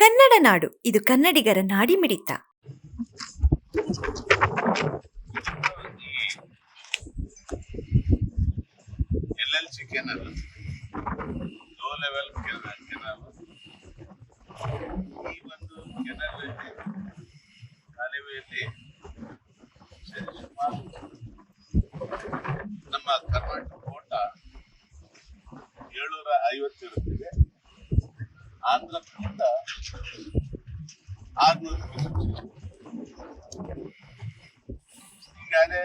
ಕನ್ನಡ ನಾಡು ಇದು ಕನ್ನಡಿಗರ ನಾಡಿಮಿಡಿತ. LLC canal, low level canal, ಈ ಒಂದು ಕೆನಲ್ ಕಾಲುವೆಯಲ್ಲಿ ಸುಮಾರು ನಮ್ಮ ಕರ್ನಾಟಕ ಕೋಟ 750 ಇರುತ್ತದೆ. ಆಂಧ್ರ ಕೋಟ 600. ಈಗಾಗಲೇ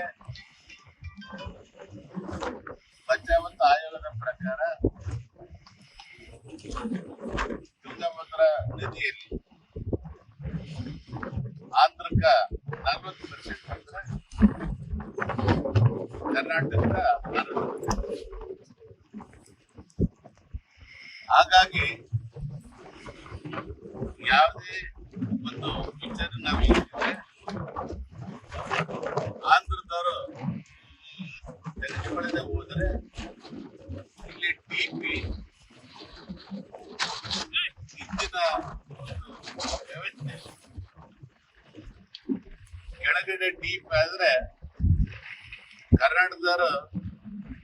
ಪಂಚಾಮೃತ ಆಯೋಗದ ಪ್ರಕಾರ ತುಂಗಭದ್ರಾ ನದಿಯಲ್ಲಿ ಆಂಧ್ರಕ್ಕ 40% ಅಂದ್ರೆ ಕರ್ನಾಟಕದ 60%. ಹಾಗಾಗಿ ಯಾವುದೇ ಒಂದು ಪಿಕ್ಚರ್ ನಾವು ಆಂಧ್ರದವರು ತೆಗೆದುಕೊಳ್ಳದೆ ಹೋದರೆ ಇಲ್ಲಿ ಟಿಪಿ ಇಂದಿನ ವ್ಯವಸ್ಥೆ ಕೆಳಗಡೆ ಡೀಪ್ ಆದ್ರೆ ಕರ್ನಾಟಕದವರು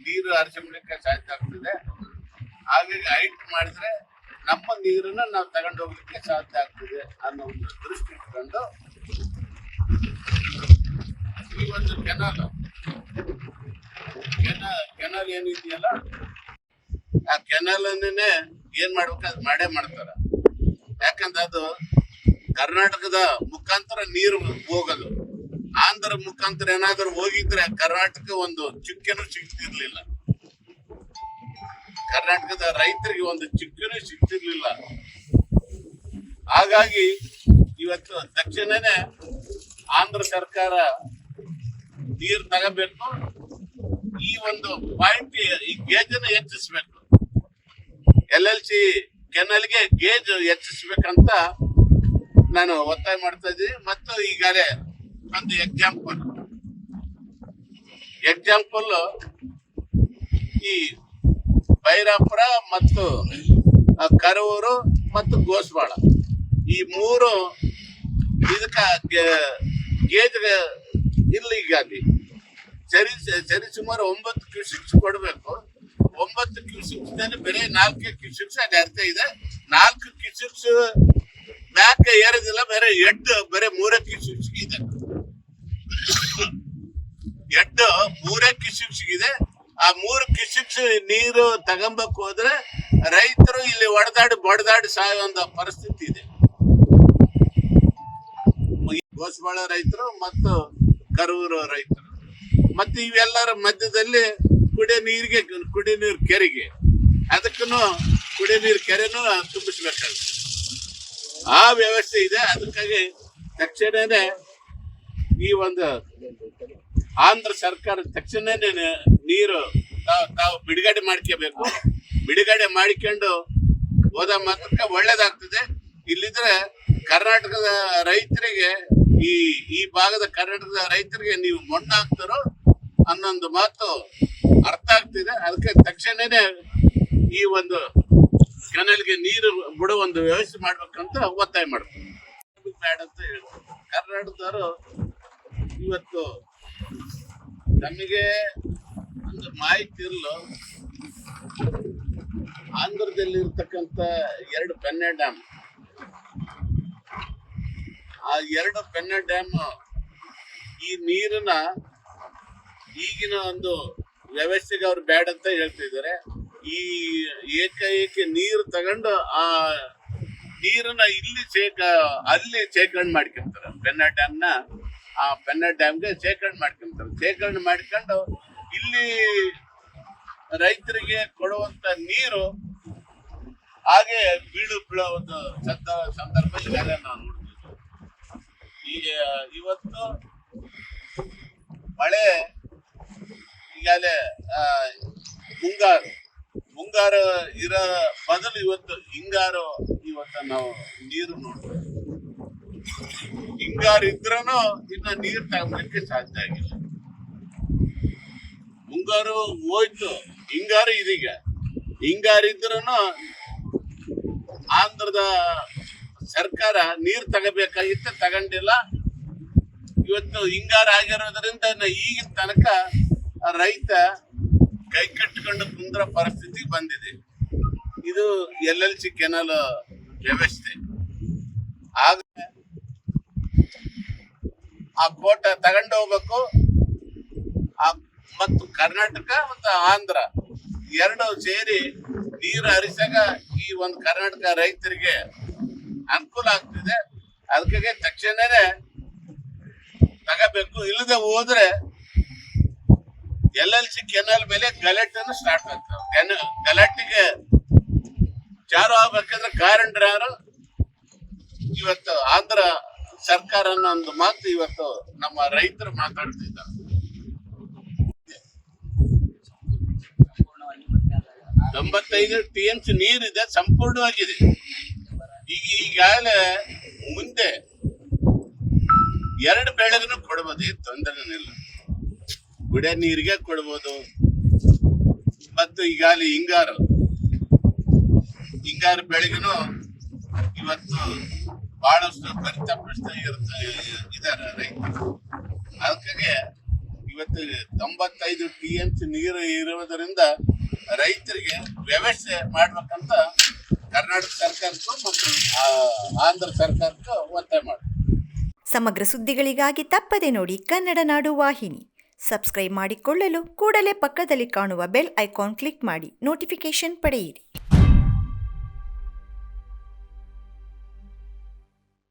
ನೀರು ಹರಿಸಿಬಿಡಕ್ಕೆ ಸಾಧ್ಯ ಆಗ್ತದೆ. ಹಾಗಾಗಿ ಹೈಟ್ ಮಾಡಿದ್ರೆ ನಮ್ಮ ನೀರನ್ನ ನಾವು ತಗೊಂಡು ಹೋಗ್ಲಿಕ್ಕೆ ಸಾಧ್ಯ ಆಗ್ತದೆ ಅನ್ನೋ ಒಂದು ದೃಷ್ಟಿ ಇಟ್ಕೊಂಡು ಈ ಒಂದು ಕೆನಲ್ ಏನಿದೆಯಲ್ಲ ಆ ಕೆನಲ್ ಅನ್ನೇ ಏನ್ ಮಾಡ್ಬೇಕು ಅದು ಮಾಡೇ ಮಾಡ್ತಾರ. ಯಾಕಂದ್ರೆ ಅದು ಕರ್ನಾಟಕದ ಮುಖಾಂತರ ನೀರು ಹೋಗೋದು. ಆಂಧ್ರ ಮುಖಾಂತರ ಏನಾದ್ರು ಹೋಗಿದ್ರೆ ಕರ್ನಾಟಕ ಒಂದು ಚುಕ್ಕೆನೂ ಸಿಗ್ತಿರ್ಲಿಲ್ಲ. ಕರ್ನಾಟಕದ ರೈತರಿಗೆ ಒಂದು ಚುಕ್ಕೆನೂ ಸಿಗ್ತಿರ್ಲಿಲ್ಲ. ಹಾಗಾಗಿ ಇವತ್ತು ತಕ್ಷಣನೇ ಆಂಧ್ರ ಸರ್ಕಾರ ನೀರು ತಗೋಬೇಕು. ಈ ಒಂದು ಪಾಯಿಂಟ್ ಈ ಗೇಜ್ ಅನ್ನು ಹೆಚ್ಚಿಸ್ಬೇಕು. LLC ಕೆನಲ್ಗೆ ಗೇಜ್ ಹೆಚ್ಚಿಸ್ಬೇಕಂತ ನಾನು ಒತ್ತಾಯ ಮಾಡ್ತಾ ಇದ್ದೀನಿ. ಮತ್ತು ಈಗಾಗಲೇ ಒಂದು ಎಕ್ಸಾಂಪಲ್ ಈ ಬೈರಾಪುರ ಮತ್ತು ಕರೂರು ಮತ್ತು ಗೋಸ್ವಾಳ ಈ ಮೂರು ಇದಕ್ಕೆ ಗೇಜ್ ಇಲ್ಲ. ಈಗ ಅಲ್ಲಿ ಸರಿ ಸುಮಾರು 9 ಕ್ಯೂಸಿಕ್ಸ್ ಕೊಡ್ಬೇಕು. 9 ಕ್ಯೂಸಿಕ್ಸ್ ಬೇರೆ 4 ಕ್ಯೂಸಿಕ್ಸ್ ಅದು ಅರ್ಥ ಇದೆ. 4 ಕ್ಯೂಸಿಕ್ಸ್ ಬ್ಯಾಕ್ ಏರೋದಿಲ್ಲ. ಬೇರೆ 3 ಕ್ಯೂಸಿಕ್ಸ್ ಇದೆ. 3 ಕ್ಯೂಸಿಕ್ಸ್ ಇದೆ. ಆ 3 ಕ್ಯೂಸಿಕ್ಸ್ ನೀರು ತಗೊಂಬೇಕು ಹೋದ್ರೆ ರೈತರು ಇಲ್ಲಿ ಬಡದಾಡಿ ಸಾಯುವಂತ ಪರಿಸ್ಥಿತಿ ಇದೆ. ಗೋಸ್ವಾಳ ರೈತರು ಮತ್ತು ಕರೂರು ರೈತರು ಮತ್ತು ಇವೆಲ್ಲರ ಮಧ್ಯದಲ್ಲಿ ಕುಡಿಯ ನೀರು ಕೆರೆಗೆ ಅದಕ್ಕೂ ಕುಡಿಯ ನೀರು ಕೆರೆನೂ ತುಂಬಿಸ್ಬೇಕಾಗುತ್ತೆ. ಆ ವ್ಯವಸ್ಥೆ ಇದೆ. ಅದಕ್ಕಾಗಿ ತಕ್ಷಣನೇ ಈ ಒಂದು ಆಂಧ್ರ ಸರ್ಕಾರ ತಕ್ಷಣನೇ ನೀರು ತಾವು ಬಿಡುಗಡೆ ಮಾಡ್ಕೋಬೇಕು. ಬಿಡುಗಡೆ ಮಾಡಿಕೊಂಡು ಹೋದ ಮಾತ್ರಕ್ಕೆ ಒಳ್ಳೇದಾಗ್ತದೆ. ಇಲ್ಲಿದ್ರೆ ಕರ್ನಾಟಕದ ರೈತರಿಗೆ ಈ ಭಾಗದ ಕರ್ನಾಟಕದ ರೈತರಿಗೆ ನೀವು ಮಣ್ಣಾಗ್ತಾರೋ ಅನ್ನೊಂದು ಮಾತು ಅರ್ಥ ಆಗ್ತಿದೆ. ಅದಕ್ಕೆ ತಕ್ಷಣನೇ ಈ ಒಂದು ಕೆನಲ್ಗೆ ನೀರು ಬಿಡೋ ಒಂದು ವ್ಯವಸ್ಥೆ ಮಾಡ್ಬೇಕಂತ ಒತ್ತಾಯ ಮಾಡ್ತಾರೆ. ಬೇಡ ಅಂತ ಹೇಳ್ತಾರೆ. ಕರ್ನಾಟಕದವರು ಇವತ್ತು ನಮಗೆ ಒಂದು ಮಾಹಿತಿ ಇರಲು ಆಂಧ್ರದಲ್ಲಿರ್ತಕ್ಕಂಥ 2 ಪೆನ್ನೆ ಡ್ಯಾಮ್, ಆ 2 ಪೆನ್ನೆ ಡ್ಯಾಮ್ ಈ ನೀರನ್ನ ಈಗಿನ ಒಂದು ವ್ಯವಸ್ಥೆಗೆ ಅವ್ರು ಬೇಡ ಅಂತ ಹೇಳ್ತಿದ್ದಾರೆ. ಈ ಏಕಾಏಕಿ ನೀರು ತಗೊಂಡು ಆ ನೀರನ್ನ ಅಲ್ಲಿ ಶೇಖರಣೆ ಮಾಡ್ಕೊಂತಾರೆ. ಪೆನ್ನೆ ಡ್ಯಾಮ್ನ ಆ ಪೆನ್ನೆ ಡ್ಯಾಮ್ಗೆ ಶೇಖರಣೆ ಮಾಡ್ಕೊಂತಾರೆ. ಶೇಖರಣೆ ಮಾಡ್ಕೊಂಡು ಇಲ್ಲಿ ರೈತರಿಗೆ ಕೊಡುವಂತ ನೀರು ಹಾಗೆ ಬೀಳೋ ಒಂದು ಸಂದರ್ಭ ಈಗಾಗಲೇ ನಾವು ನೋಡ್ತೀವಿ. ಈಗ ಇವತ್ತು ಮಳೆ ಈಗಾಗಲೇ ಮುಂಗಾರು ಇರೋ ಬದಲು ಇವತ್ತು ಹಿಂಗಾರು ನಾವು ನೀರು ನೋಡ್ತೀವಿ. ಹಿಂಗಾರು ಇದ್ರೂ ಇನ್ನ ನೀರು ತಗೊಳ್ಳಿಕ್ಕೆ ಸಾಧ್ಯ ಆಗಿಲ್ಲ. ಮುಂಗಾರು ಹೋಯ್ತು, ಹಿಂಗಾರು ಇದೀಗ. ಹಿಂಗಾರು ಇದ್ರೂ ಆಂಧ್ರದ ಸರ್ಕಾರ ನೀರು ತಗೋಬೇಕಾಗಿತ್ತು, ತಗೊಂಡಿಲ್ಲ. ಇವತ್ತು ಹಿಂಗಾರ ಆಗಿರೋದ್ರಿಂದ ಈಗಿನ ತನಕ ರೈತ ಕೈ ಕಟ್ಟಿಕೊಂಡು ಕುಂದ್ರ ಪರಿಸ್ಥಿತಿ ಬಂದಿದೆ. ಇದು LLC ಕೆನಾಲ್ ವ್ಯವಸ್ಥೆ. ಆಗ ಆ ಕೋಟ ತಗೊಂಡು ಹೋಗ್ಬೇಕು. ಮತ್ತು ಕರ್ನಾಟಕ ಮತ್ತು ಆಂಧ್ರ ಎರಡು ಸೇರಿ ನೀರು ಹರಿಸಾಗ ಈ ಒಂದು ಕರ್ನಾಟಕ ರೈತರಿಗೆ ಅನುಕೂಲ ಆಗ್ತಿದೆ. ಅದಕ್ಕೆ ತಕ್ಷಣನೇ ತಗೋಬೇಕು. ಇಲ್ಲದೆ ಹೋದ್ರೆ LLC ಕೆನಾಲ್ ಮೇಲೆ ಗಲಾಟೆನು ಸ್ಟಾರ್ಟ್ ಆಗ್ತವೆ. ಗಲಾಟೆಗೆ ಚಾರು ಆಗ್ಬೇಕಂದ್ರೆ ಕಾರಣರು ಯಾರು? ಇವತ್ತು ಆಂಧ್ರ ಸರ್ಕಾರ ಅನ್ನೋ ಒಂದು ಮಾತು ಇವತ್ತು ನಮ್ಮ ರೈತರು ಮಾತಾಡ್ತಿದ್ದಾರೆ. 95 TMC ನೀರಿದೆ, ಸಂಪೂರ್ಣವಾಗಿದೆ. ಈಗಾಗಲೇ ಮುಂದೆ 2 ಬೆಳೆಗೂ ಕೊಡ್ಬೋದು, ಏನು ತೊಂದರೆನಿಲ್ಲ. ಕುಡಿಯೋ ನೀರಿಗೆ ಕೊಡ್ಬೋದು. ಮತ್ತು ಈಗಾಗಲೇ ಹಿಂಗಾರು ಬೆಳೆಗೂ ಇವತ್ತು ಬಹಳಷ್ಟು ಪರಿತಪಿಸ್ತಾ ಇದ್ದಾರೆ ರೈತರು. ಅದಕ್ಕೆ ಇವತ್ತು 95 TMC ನೀರು ಇರುವುದರಿಂದ ರೈತರಿಗೆ ವ್ಯವಸ್ಥೆ ಮಾಡ್ಬೇಕಂತ ಕರ್ನಾಟಕ ಸರ್ಕಾರಕ್ಕೂ ಮತ್ತು ಆಂಧ್ರ ಸರ್ಕಾರಕ್ಕೂ ಒತ್ತಾಯ ಮಾಡಿ. ಸಮಗ್ರ ಸುದ್ದಿಗಳಿಗಾಗಿ ತಪ್ಪದೆ ನೋಡಿ ಕನ್ನಡ ನಾಡು ವಾಹಿನಿ. ಸಬ್ಸ್ಕ್ರೈಬ್ ಮಾಡಿಕೊಳ್ಳಲು ಕೂಡಲೇ ಪಕ್ಕದಲ್ಲಿ ಕಾಣುವ ಬೆಲ್ ಐಕಾನ್ ಕ್ಲಿಕ್ ಮಾಡಿ ನೋಟಿಫಿಕೇಶನ್ ಪಡೆಯಿರಿ.